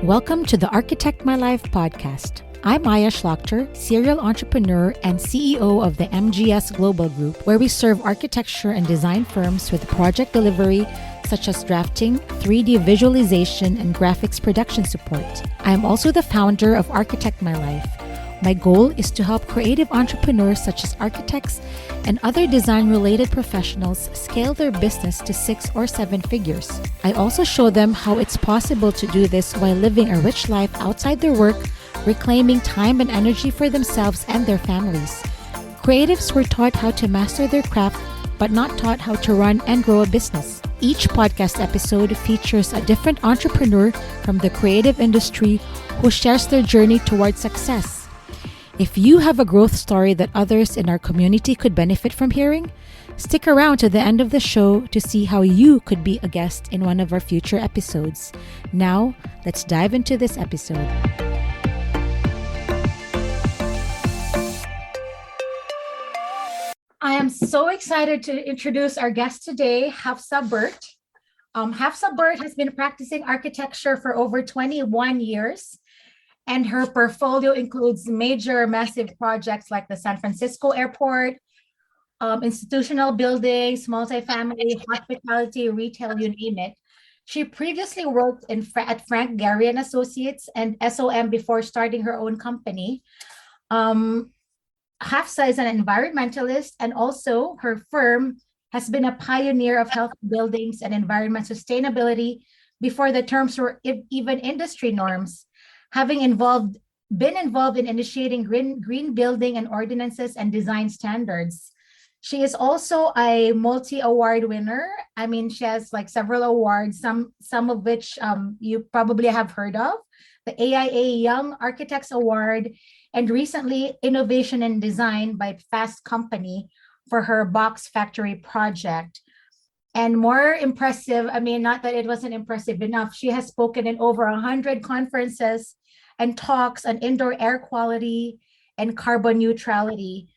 Welcome to the Architect My Life podcast. I'm Shlachter, serial entrepreneur and CEO of the MGS Global Group, where we serve architecture and design firms with project delivery such as drafting, 3D visualization, and graphics production support. I am also the founder of Architect My Life. My goal is to help creative entrepreneurs such as architects and other design-related professionals scale their business to 6 or 7 figures. I also show them how it's possible to do this while living a rich life outside their work, reclaiming time and energy for themselves and their families. Creatives were taught how to master their craft, but not taught how to run and grow a business. Each podcast episode features a different entrepreneur from the creative industry who shares their journey towards success. If you have a growth story that others in our community could benefit from hearing, stick around to the end of the show to see how you could be a guest in one of our future episodes. Now, let's dive into this episode. I am so excited to introduce our guest today, Hafsa Burt. Hafsa Burt has been practicing architecture for over 21 years. And her portfolio includes massive projects like the San Francisco Airport, institutional buildings, multifamily, hospitality, retail, you name it. She previously worked at Frank Gehry and Associates and SOM before starting her own company. Hafsa is an environmentalist, and also her firm has been a pioneer of healthy buildings and environment sustainability before the terms were even industry norms, having been involved in initiating green building and ordinances and design standards. She is also a multi-award winner. I mean, she has like several awards, some of which you probably have heard of. The AIA Young Architects Award, and recently Innovation in Design by Fast Company for her Box Factory project. And more impressive, I mean, not that it wasn't impressive enough, she has spoken in over 100 conferences and talks on indoor air quality and carbon neutrality.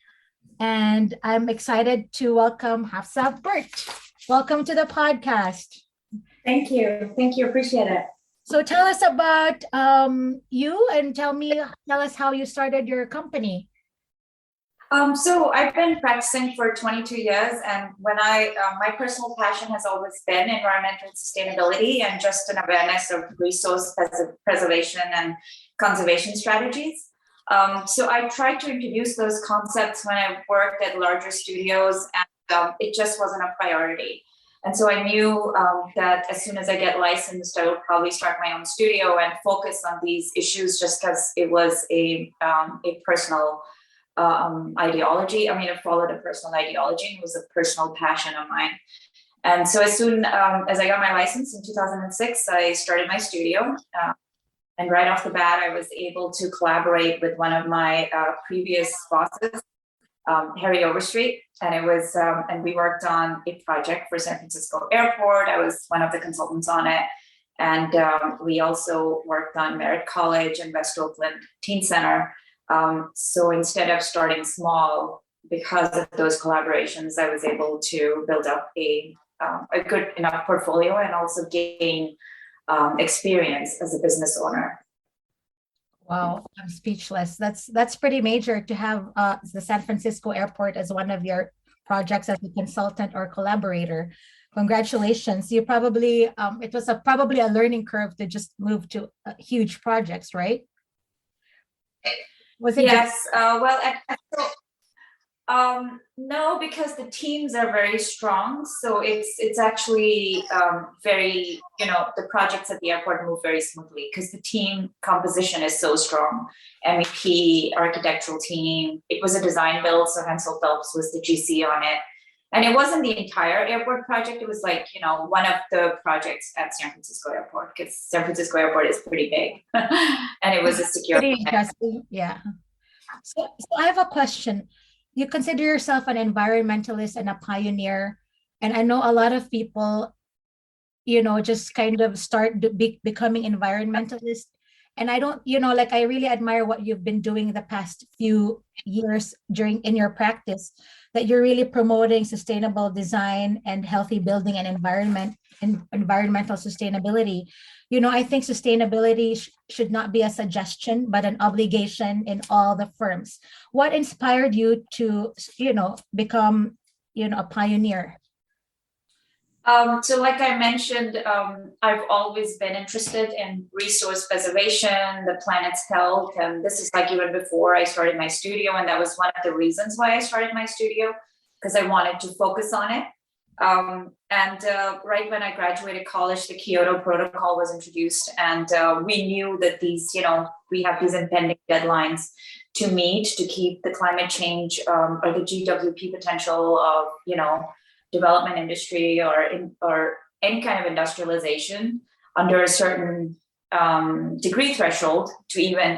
And I'm excited to welcome Hafsa Burt. Welcome to the podcast. Thank you. Appreciate it. So tell us about you and tell us how you started your company. So I've been practicing for 22 years, and my personal passion has always been environmental sustainability and just an awareness of resource preservation and conservation strategies. So I tried to introduce those concepts when I worked at larger studios, and it just wasn't a priority. And so I knew that as soon as I get licensed, I would probably start my own studio and focus on these issues, just because it was a personal ideology. I mean, it followed a personal ideology, and it was a personal passion of mine. And so as soon as I got my license in 2006, I started my studio. And right off the bat, I was able to collaborate with one of my previous bosses, Harry Overstreet. And it was, and we worked on a project for San Francisco Airport. I was one of the consultants on it. And we also worked on Merritt College and West Oakland Teen Center. So instead of starting small, because of those collaborations, I was able to build up a good enough portfolio and also gain experience as a business owner. Wow, I'm speechless. That's pretty major to have the San Francisco Airport as one of your projects as a consultant or collaborator. Congratulations. You probably it was probably a learning curve to just move to huge projects, right? Was it? Yes. No, because the teams are very strong. So it's actually very, the projects at the airport move very smoothly because the team composition is so strong. MEP, architectural team. It was a design build, so Hensel Phelps was the GC on it. And it wasn't the entire airport project. It was like, one of the projects at San Francisco Airport, because San Francisco Airport is pretty big. And it was a secure. Pretty interesting. Yeah. So I have a question. You consider yourself an environmentalist and a pioneer. And I know a lot of people, just kind of start becoming environmentalists And I don't, like I really admire what you've been doing the past few years in your practice, that you're really promoting sustainable design and healthy building and environmental sustainability. I think sustainability should not be a suggestion, but an obligation in all the firms. What inspired you to, become, a pioneer? So like I mentioned, I've always been interested in resource preservation, the planet's health. And this is like even before I started my studio. And that was one of the reasons why I started my studio, because I wanted to focus on it. Right when I graduated college, the Kyoto Protocol was introduced. And we knew that we have these impending deadlines to meet to keep the climate change or the GWP potential of, development industry or any kind of industrialization under a certain degree threshold to even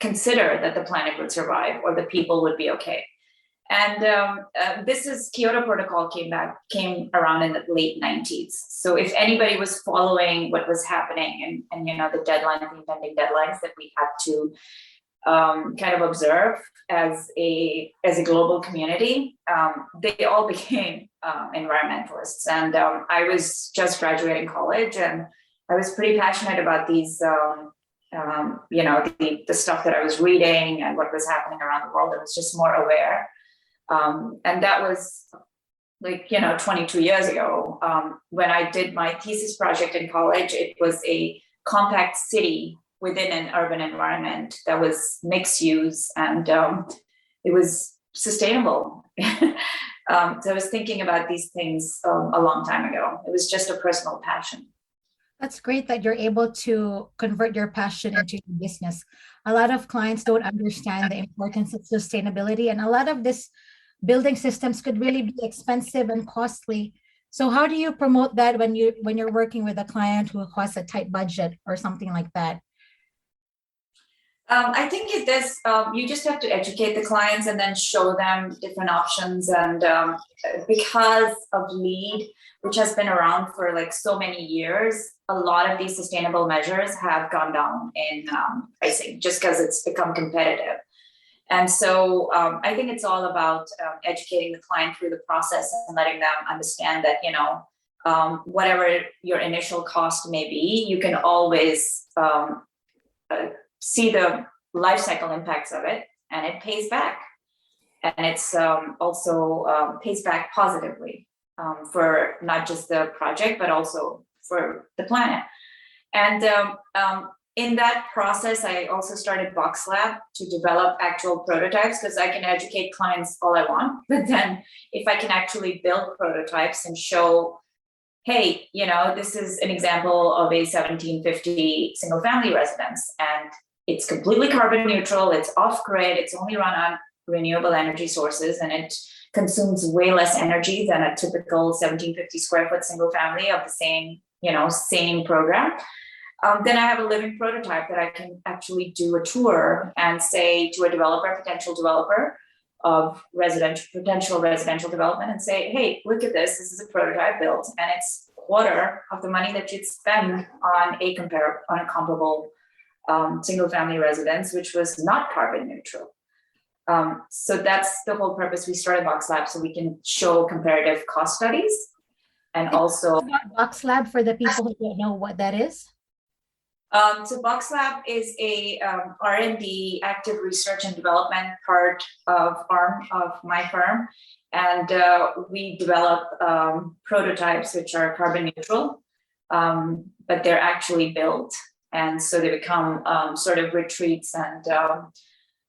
consider that the planet would survive or the people would be okay. And Kyoto Protocol came around in the late 90s. So if anybody was following what was happening and the impending deadlines that we had to kind of observe as a global community, they all became environmentalists. And I was just graduating college, and I was pretty passionate about these, the stuff that I was reading and what was happening around the world. I was just more aware. And that was 22 years ago. When I did my thesis project in college, it was a compact city within an urban environment that was mixed use, and it was sustainable. So I was thinking about these things a long time ago. It was just a personal passion. That's great that you're able to convert your passion into your business. A lot of clients don't understand the importance of sustainability, and a lot of this building systems could really be expensive and costly. So how do you promote that when you're working with a client who has a tight budget or something like that? I think you just have to educate the clients and then show them different options. And because of LEED, which has been around for so many years, a lot of these sustainable measures have gone down in pricing just because it's become competitive. And so I think it's all about educating the client through the process and letting them understand that, whatever your initial cost may be, you can always see the life cycle impacts of it, and it pays back. And it's also pays back positively for not just the project, but also for the planet. And in that process, I also started Box Lab to develop actual prototypes, because I can educate clients all I want, but then if I can actually build prototypes and show, hey, this is an example of a 1750 single family residence, and it's completely carbon neutral, it's off grid, it's only run on renewable energy sources, and it consumes way less energy than a typical 1750 square foot single family of the same program. Then I have a living prototype that I can actually do a tour and say to a potential developer of potential residential development, and say, hey, look at this. This is a prototype built, and it's a quarter of the money that you'd spend on a comparable single family residence, which was not carbon neutral. So that's the whole purpose. We started Box Lab, so we can show comparative cost studies, and also Box Lab for the people who don't know what that is. So Box Lab is a R&D, active research and development part arm of my firm, and we develop prototypes which are carbon neutral, but they're actually built, and so they become sort of retreats and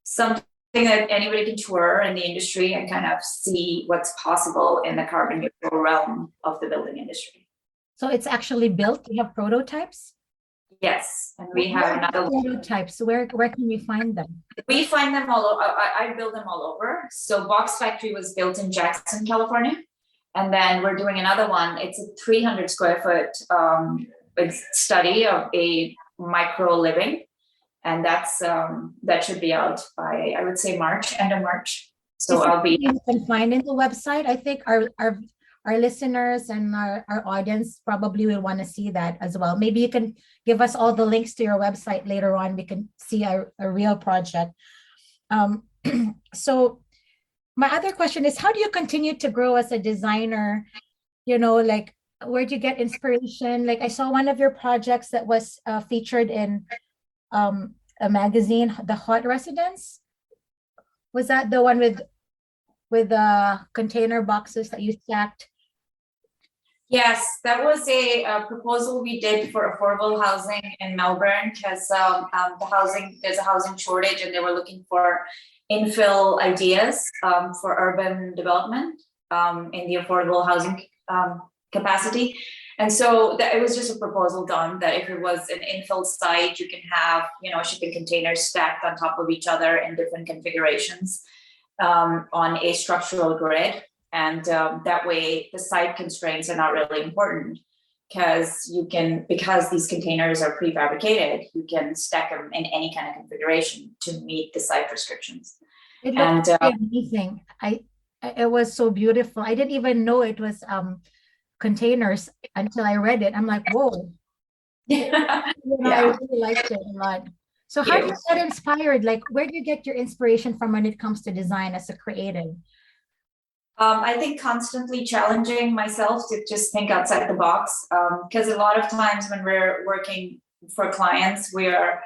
something that anybody can tour in the industry and kind of see what's possible in the carbon neutral realm of the building industry. So it's actually built. You have prototypes? Yes, and we have another prototypes. Where can we find them? We find them all over. I build them all over. So Box Factory was built in Jackson, California, and then we're doing another one. It's a 300 square foot study of a micro living, and that should be out by, I would say, end of March. So I'll be. You can find in the website. I think our our listeners and our audience probably will want to see that as well. Maybe you can give us all the links to your website later on. We can see a real project. So my other question is, how do you continue to grow as a designer? Like, where do you get inspiration? Like, I saw one of your projects that was featured in a magazine, The Hot Residence. Was that the one with the container boxes that you stacked? Yes, that was a proposal we did for affordable housing in Melbourne because there's a housing shortage and they were looking for infill ideas for urban development in the affordable housing capacity. And so it was just a proposal done that if it was an infill site, you can have, shipping containers stacked on top of each other in different configurations on a structural grid. And that way the site constraints are not really important because these containers are prefabricated, you can stack them in any kind of configuration to meet the site restrictions. It looked amazing. It was so beautiful. I didn't even know it was containers until I read it. I'm like, whoa. I really liked it a lot. So how do you get inspired? Like, where do you get your inspiration from when it comes to design as a creative? I think constantly challenging myself to just think outside the box, because a lot of times when we're working for clients, we are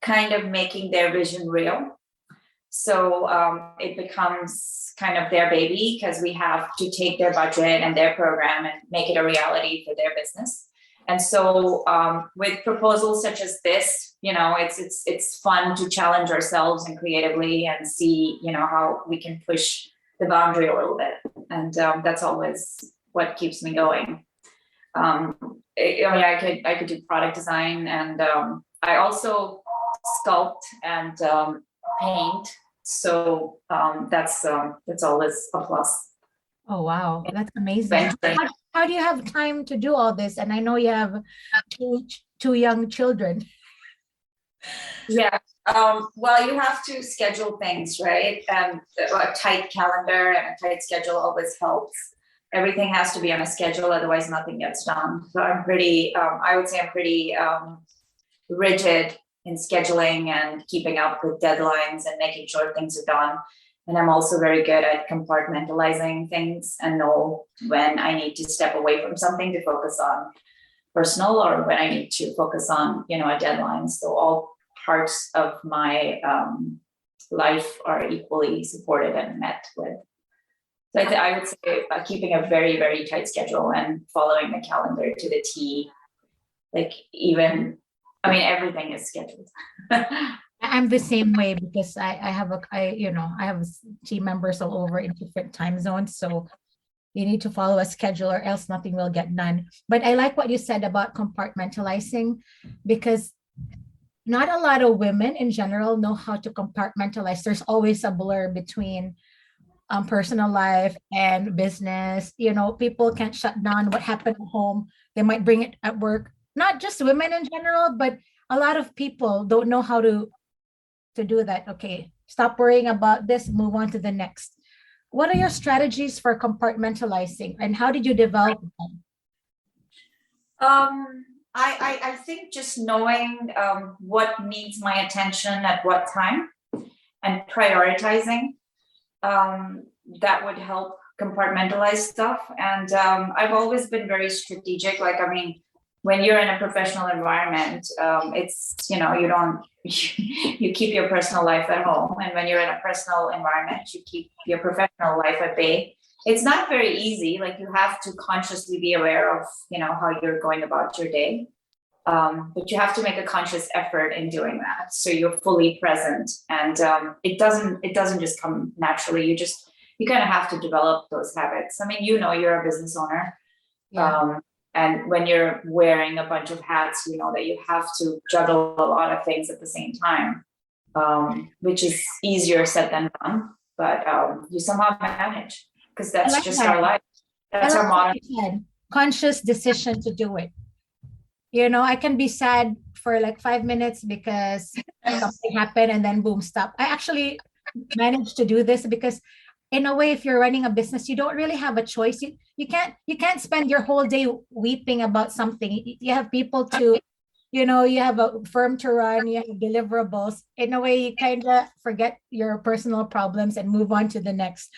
kind of making their vision real. So it becomes kind of their baby because we have to take their budget and their program and make it a reality for their business. And so with proposals such as this, it's fun to challenge ourselves and creatively and see, how we can push the boundary a little bit. And that's always what keeps me going. I could do product design, and I also sculpt and paint. So that's always a plus. Oh, wow. That's amazing. How do you have time to do all this? And I know you have two young children. Yeah. Well, you have to schedule things, right? And a tight calendar and a tight schedule always helps. Everything has to be on a schedule, otherwise nothing gets done. So I would say I'm pretty rigid in scheduling and keeping up with deadlines and making sure things are done. And I'm also very good at compartmentalizing things and know when I need to step away from something to focus on personal, or when I need to focus on, a deadline. So all parts of my life are equally supported and met with. So I would say keeping a very, very tight schedule and following the calendar to the T, everything is scheduled. I'm the same way because I have team members all over in different time zones. So you need to follow a schedule or else nothing will get done. But I like what you said about compartmentalizing, because not a lot of women in general know how to compartmentalize. There's always a blur between personal life and business. People can't shut down what happened at home. They might bring it at work. Not just women in general, but a lot of people don't know how to do that. Okay, stop worrying about this, move on to the next. What are your strategies for compartmentalizing, and how did you develop them? I think just knowing what needs my attention at what time and prioritizing, that would help compartmentalize stuff. And I've always been very strategic. When you're in a professional environment, it's, you keep your personal life at home. And when you're in a personal environment, you keep your professional life at bay. It's not very easy. You have to consciously be aware of, how you're going about your day. But you have to make a conscious effort in doing that. So you're fully present, and it doesn't just come naturally. You kind of have to develop those habits. You're a business owner. Yeah. And when you're wearing a bunch of hats, that you have to juggle a lot of things at the same time, which is easier said than done, but you somehow manage, because that's just our life. That's our modern conscious decision to do it. I can be sad for 5 minutes because something happened and then boom, stop. I actually managed to do this because in a way, if you're running a business, you don't really have a choice. You can't spend your whole day weeping about something. You have people to, you have a firm to run, you have deliverables. In a way, you kind of forget your personal problems and move on to the next.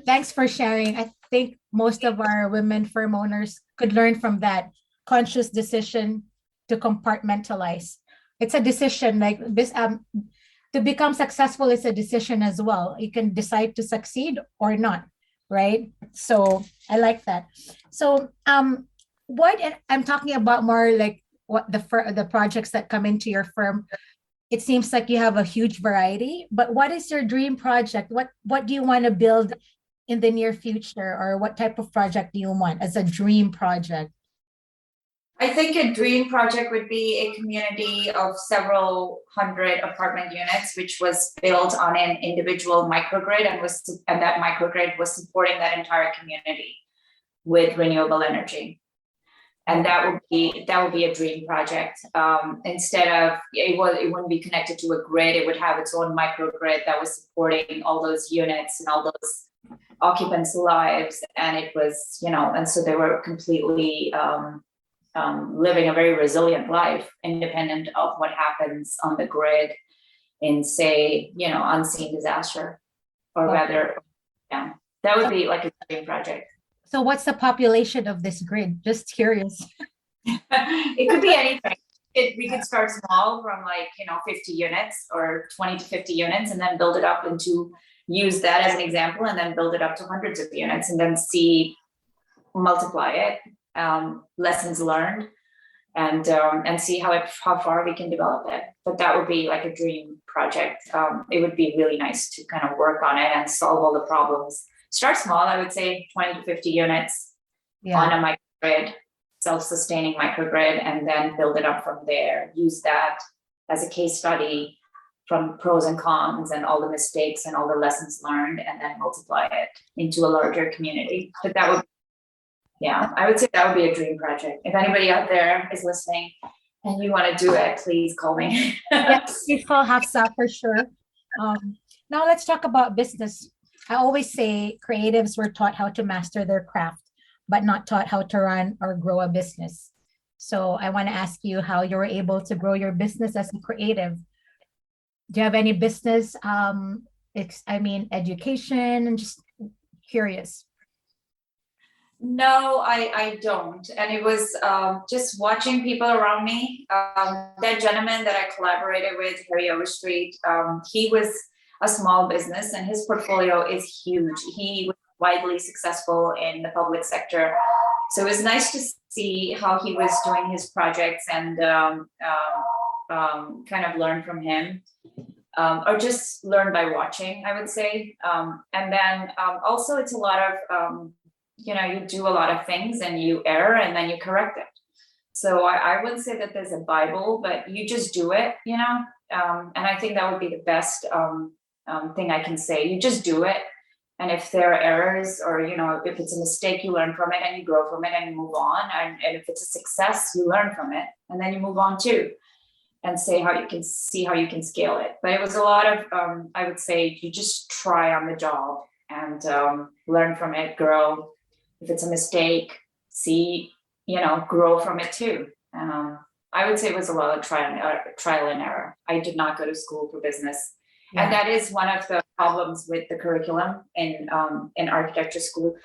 Thanks for sharing. I think most of our women firm owners could learn from that conscious decision to compartmentalize. It's a decision like this. To become successful is a decision as well. You can decide to succeed or not, right? So I like that. So what I'm talking about more like what the projects that come into your firm. It seems like you have a huge variety, but what is your dream project? What do you want to build in the near future, or what type of project do you want as a dream project? I think a dream project would be a community of several hundred apartment units, which was built on an individual microgrid and that microgrid was supporting that entire community with renewable energy. And that would be a dream project. Instead of it wouldn't be connected to a grid, it would have its own microgrid that was supporting all those units and all those occupants' lives. And it was, and so they were completely living a very resilient life, independent of what happens on the grid in, say, unseen disaster, or rather, yeah, that would be like a dream project. So what's the population of this grid? Just curious. It could be anything. We could start small from 50 units or 20 to 50 units, and then build it up use that as an example, and then build it up to hundreds of units, and then multiply it, lessons learned, and see how far we can develop it. But that would be like a dream project. It would be really nice to kind of work on it and solve all the problems. Start small, I would say 20 to 50 units on a microgrid, self-sustaining microgrid, and then build it up from there. Use that as a case study from pros and cons and all the mistakes and all the lessons learned, and then multiply it into a larger community. But I would say that would be a dream project. If anybody out there is listening and you want to do it, please call me. Yes, please call Hafsa for sure. Now let's talk about business. I always say creatives were taught how to master their craft, but not taught how to run or grow a business. So I want to ask you how you were able to grow your business as a creative. Do you have any business, education? And just curious. No, I don't. And it was just watching people around me. That gentleman that I collaborated with, Harry Overstreet, he was a small business and his portfolio is huge. He was widely successful in the public sector. So it was nice to see how he was doing his projects and kind of learn from him, or just learn by watching, I would say. And then also it's a lot of, you do a lot of things and you err and then you correct it. So I wouldn't say that there's a Bible, but you just do it, and I think that would be the best thing I can say. You just do it. And if there are errors or, if it's a mistake, you learn from it and you grow from it and you move on. And if it's a success, you learn from it and then you move on too, and see how you can scale it. But it was a lot of, I would say, you just try on the job and learn from it, grow. If it's a mistake, grow from it too. I would say it was a lot of trial and error. I did not go to school for business. Yeah. And that is one of the problems with the curriculum in architecture school.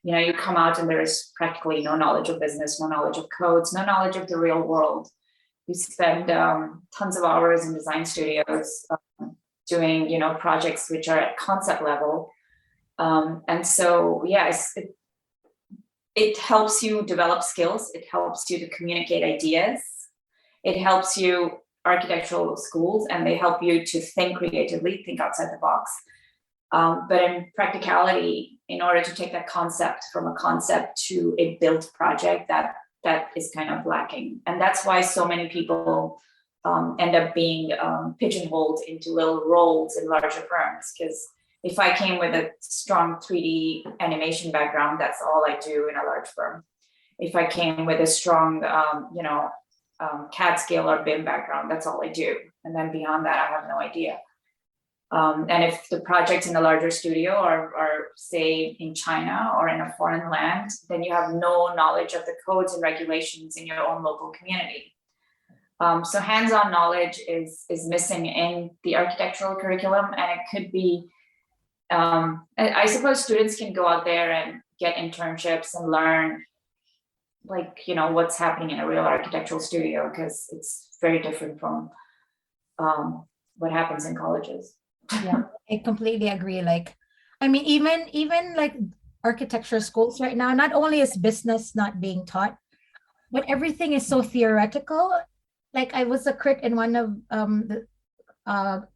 You come out and there is practically no knowledge of business, no knowledge of codes, no knowledge of the real world. You spend tons of hours in design studios doing, projects which are at concept level. And so, yes, it helps you develop skills. It helps you to communicate ideas. It helps you architectural schools, and they help you to think creatively, think outside the box. But in practicality, in order to take that concept from a concept to a built project, that is kind of lacking. And that's why so many people end up being pigeonholed into little roles in larger firms. Because if I came with a strong 3D animation background, that's all I do in a large firm. If I came with a strong, CAD scale or BIM background, that's all I do. And then beyond that, I have no idea. And if the project's in a larger studio or say in China or in a foreign land, then you have no knowledge of the codes and regulations in your own local community. So hands-on knowledge is missing in the architectural curriculum, and it could be, I suppose students can go out there and get internships and learn, like, what's happening in a real architectural studio, because it's very different from what happens in colleges. Yeah, I completely agree. Like, I mean, even like architecture schools right now, not only is business not being taught, but everything is so theoretical. Like, I was a crit in one of the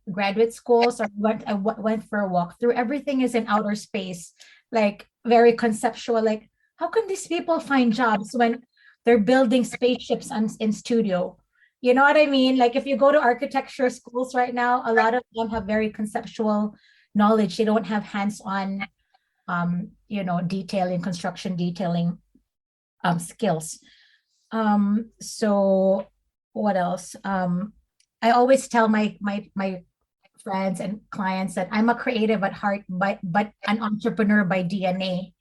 graduate schools. I went for a walkthrough. Everything is in outer space, like very conceptual. Like, how can these people find jobs when they're building spaceships in studio? You know what I mean? Like, if you go to architecture schools right now, a lot of them have very conceptual knowledge. They don't have hands-on, detailing, construction detailing skills. So what else? I always tell my friends and clients that I'm a creative at heart, but an entrepreneur by DNA.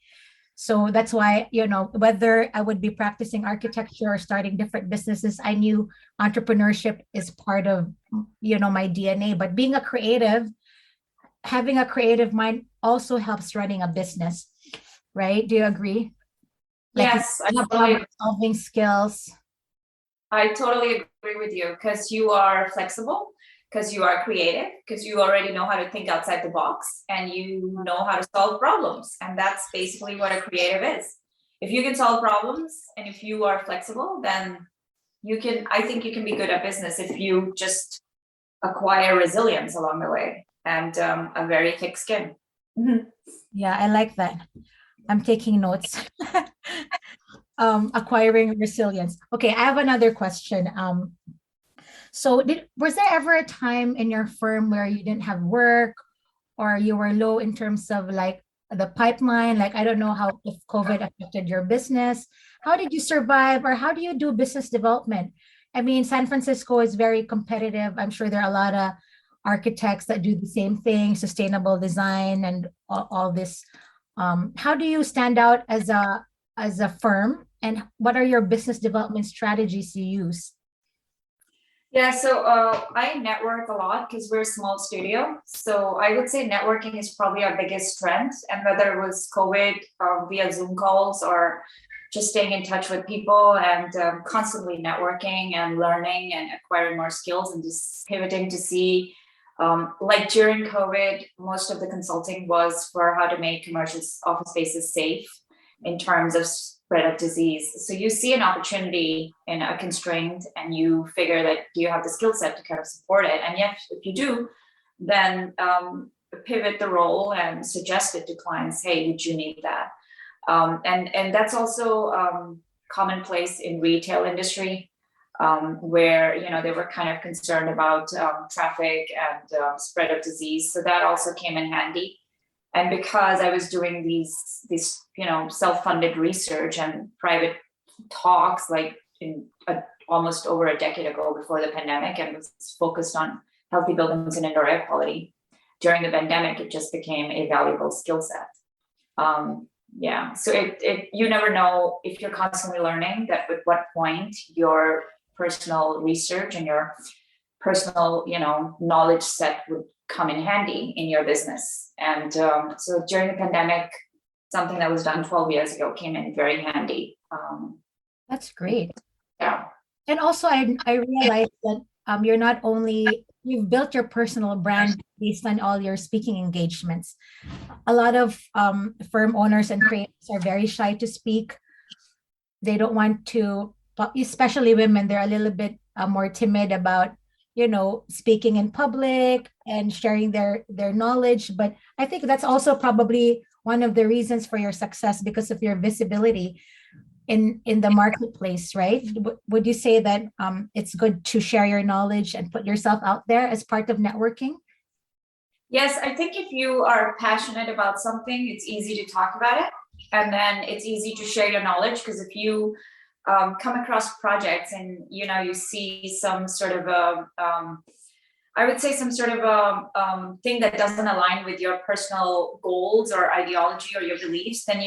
So that's why, whether I would be practicing architecture or starting different businesses, I knew entrepreneurship is part of, my DNA. But being a creative, having a creative mind also helps running a business, right? Do you agree? Like, Yes, you have problem solving skills. I totally agree with you, because you are flexible, because you are creative, because you already know how to think outside the box, and you know how to solve problems. And that's basically what a creative is. If you can solve problems and if you are flexible, then I think you can be good at business if you just acquire resilience along the way and a very thick skin. Yeah, I like that. I'm taking notes. Acquiring resilience. Okay, I have another question. So was there ever a time in your firm where you didn't have work, or you were low in terms of like the pipeline? Like, I don't know if COVID affected your business. How did you survive, or how do you do business development? I mean, San Francisco is very competitive. I'm sure there are a lot of architects that do the same thing, sustainable design and all this. How do you stand out as a firm, and what are your business development strategies you use? Yeah, so I network a lot because we're a small studio. So I would say networking is probably our biggest strength. And whether it was COVID via Zoom calls or just staying in touch with people and constantly networking and learning and acquiring more skills and just pivoting to see, like during COVID, most of the consulting was for how to make commercial office spaces safe in terms of spread of disease. So you see an opportunity in a constraint and you figure that you have the skill set to kind of support it. And yet, if you do, then pivot the role and suggest it to clients, hey, would you need that? And that's also commonplace in retail industry, where they were kind of concerned about traffic and spread of disease. So that also came in handy. And because I was doing these self-funded research and private talks, like almost over a decade ago before the pandemic, and was focused on healthy buildings and indoor air quality, during the pandemic, it just became a valuable skill set. So you never know if you're constantly learning that at what point your personal research and your personal, knowledge set would come in handy in your business. And so during the pandemic, something that was done 12 years ago came in very handy. That's great. Yeah. And also, I realized that you've built your personal brand based on all your speaking engagements. A lot of firm owners and creators are very shy to speak. They don't want to, especially women, they're a little bit more timid about speaking in public and sharing their knowledge. But I think that's also probably one of the reasons for your success, because of your visibility in the marketplace, right? Would you say that it's good to share your knowledge and put yourself out there as part of networking? Yes, I think if you are passionate about something, it's easy to talk about it, and then it's easy to share your knowledge, because if you come across projects and you see some sort of I would say some sort of a thing that doesn't align with your personal goals or ideology or your beliefs, then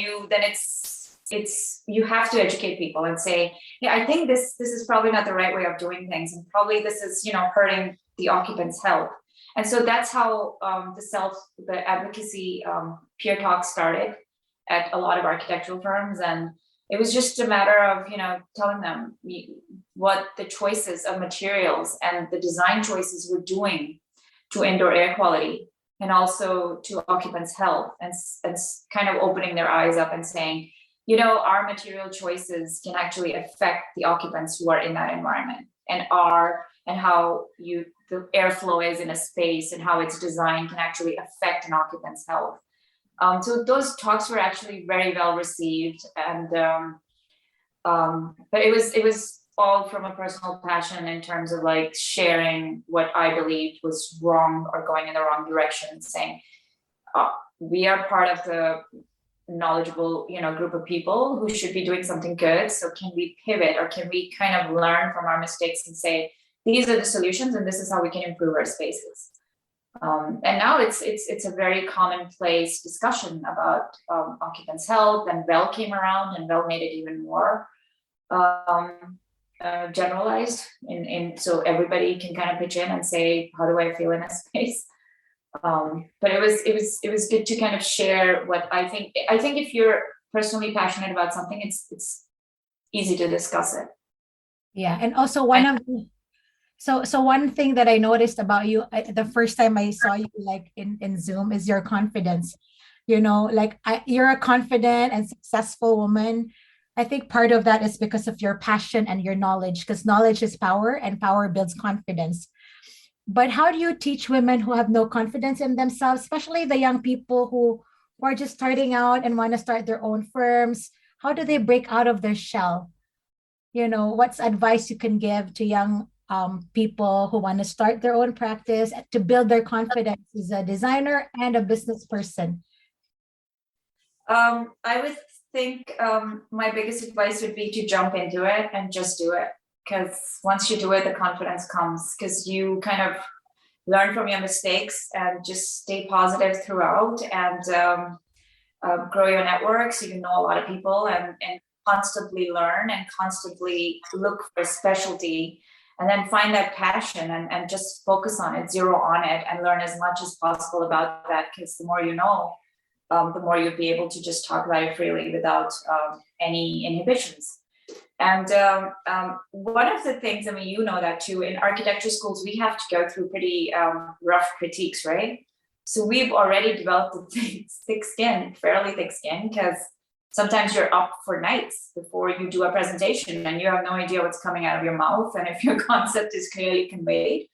it's you have to educate people and say, yeah, I think this is probably not the right way of doing things, and probably this is, you know, hurting the occupant's health. And so that's how the advocacy peer talk started at a lot of architectural firms. And it was just a matter of, you know, telling them what the choices of materials and the design choices were doing to indoor air quality and also to occupants' health, and kind of opening their eyes up and saying, you know, our material choices can actually affect the occupants who are in that environment, and how the airflow is in a space and how it's designed can actually affect an occupant's health. So those talks were actually very well received, and but it was all from a personal passion in terms of like sharing what I believed was wrong or going in the wrong direction, saying we are part of the knowledgeable, you know, group of people who should be doing something good. So can we pivot, or can we kind of learn from our mistakes and say these are the solutions and this is how we can improve our spaces. And now it's a very commonplace discussion about occupants' health, and WELL came around, and WELL made it even more generalized, so everybody can kind of pitch in and say, how do I feel in a space? But it was good to kind of share what I think. I think if you're personally passionate about something, it's easy to discuss it. Yeah, and also one thing that I noticed about you the first time I saw you like in Zoom is your confidence. You know, like you're a confident and successful woman. I think part of that is because of your passion and your knowledge, because knowledge is power and power builds confidence. But how do you teach women who have no confidence in themselves, especially the young people who are just starting out and want to start their own firms? How do they break out of their shell? You know, what's advice you can give to young people who want to start their own practice to build their confidence as a designer and a business person? I would think my biggest advice would be to jump into it and just do it. Because once you do it, the confidence comes, because you kind of learn from your mistakes and just stay positive throughout, and grow your network so you know a lot of people, and constantly learn and constantly look for specialty, and then find that passion and just focus on it, zero on it, and learn as much as possible about that, because the more you know, the more you'll be able to just talk about it freely without any inhibitions. And one of the things, I mean, you know that too, in architecture schools, we have to go through pretty rough critiques, right? So we've already developed a fairly thick skin, because sometimes you're up for nights before you do a presentation and you have no idea what's coming out of your mouth and if your concept is clearly conveyed.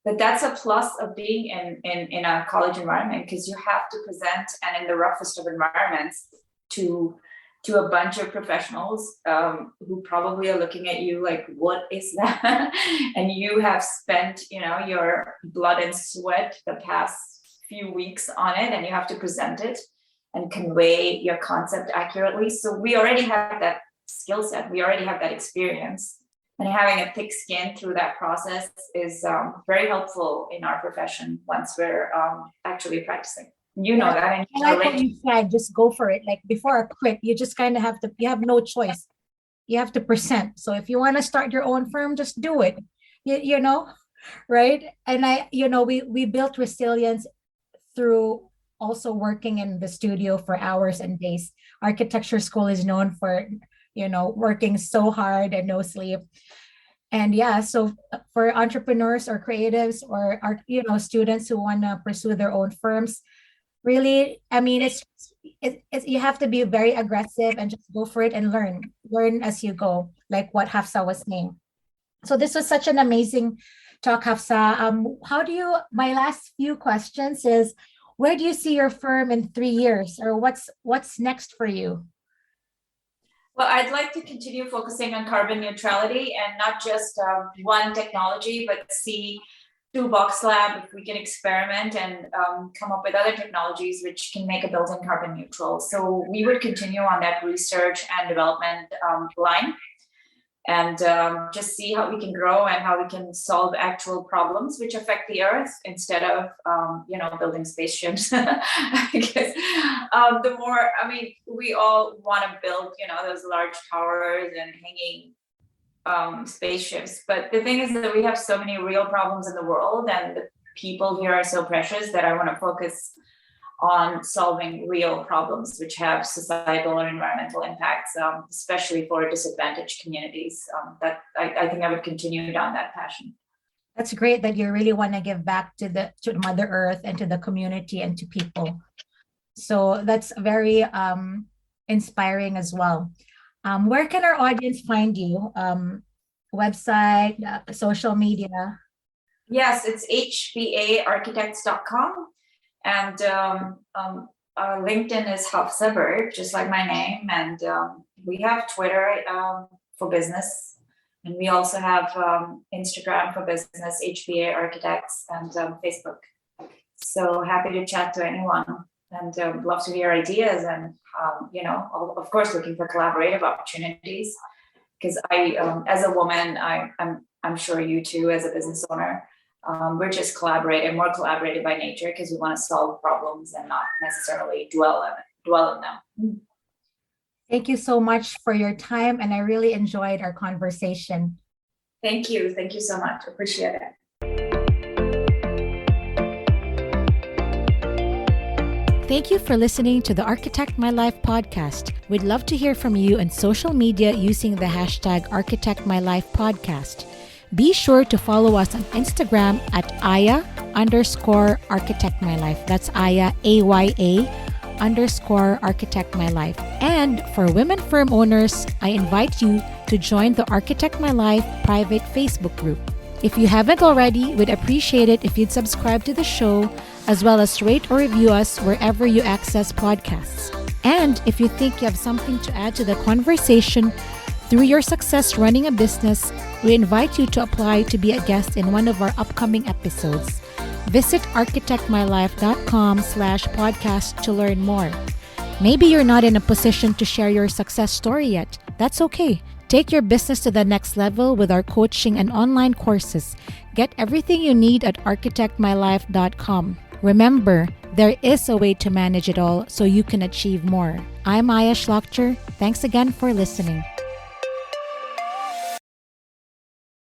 But that's a plus of being in a college environment, because you have to present, and in the roughest of environments, to a bunch of professionals who probably are looking at you like, what is that? And you have spent, you know, your blood and sweat the past few weeks on it, and you have to present it and convey your concept accurately. So we already have that skill set, we already have that experience, and having a thick skin through that process is very helpful in our profession once we're actually practicing. You know that. And I like what you said, just go for it. Like before a quit, you just kind of you have no choice. You have to present. So if you want to start your own firm, just do it. You know, right? And we built resilience through also working in the studio for hours and days. Architecture school is known for, working so hard and no sleep. And yeah, so for entrepreneurs or creatives or students who want to pursue their own firms, really, I mean, it's you have to be very aggressive and just go for it and learn as you go, like what Hafsa was saying. So this was such an amazing talk, Hafsa. My last few questions is, where do you see your firm in 3 years, or what's next for you? Well, I'd like to continue focusing on carbon neutrality, and not just one technology, but see Toolbox Lab if we can experiment and come up with other technologies which can make a building carbon neutral. So we would continue on that research and development line. and just see how we can grow and how we can solve actual problems which affect the earth instead of building spaceships. Because the more, we all want to build those large towers and hanging spaceships, but the thing is that we have so many real problems in the world, and the people here are so precious that I want to focus on solving real problems which have societal or environmental impacts, especially for disadvantaged communities. That I think I would continue down that passion. That's great that you really want to give back to Mother Earth and to the community and to people. So that's very inspiring as well. Where can our audience find you? Website, social media? Yes, it's hb+a.architects.com. And our LinkedIn is Hafsa Burt, just like my name. And we have Twitter for business. And we also have Instagram for business, hb+a Architects, and Facebook. So happy to chat to anyone, and love to hear ideas. And, of course, looking for collaborative opportunities. Because as a woman, I'm sure you too, as a business owner, we're just more collaborative by nature, because we want to solve problems and not necessarily dwell on them. Thank you so much for your time, and I really enjoyed our conversation. Thank you so much. Appreciate it. Thank you for listening to the Architect My Life podcast. We'd love to hear from you on social media using the hashtag Architect My Life podcast. Be sure to follow us on Instagram at aya_Architect My Life. That's Aya, AYA_Architect My Life. And for women firm owners, I invite you to join the Architect My Life private Facebook group. If you haven't already, we'd appreciate it if you'd subscribe to the show, as well as rate or review us wherever you access podcasts. And if you think you have something to add to the conversation through your success running a business, we invite you to apply to be a guest in one of our upcoming episodes. Visit architectmylife.com/podcast to learn more. Maybe you're not in a position to share your success story yet. That's okay. Take your business to the next level with our coaching and online courses. Get everything you need at architectmylife.com. Remember, there is a way to manage it all so you can achieve more. I'm Shlachter. Thanks again for listening.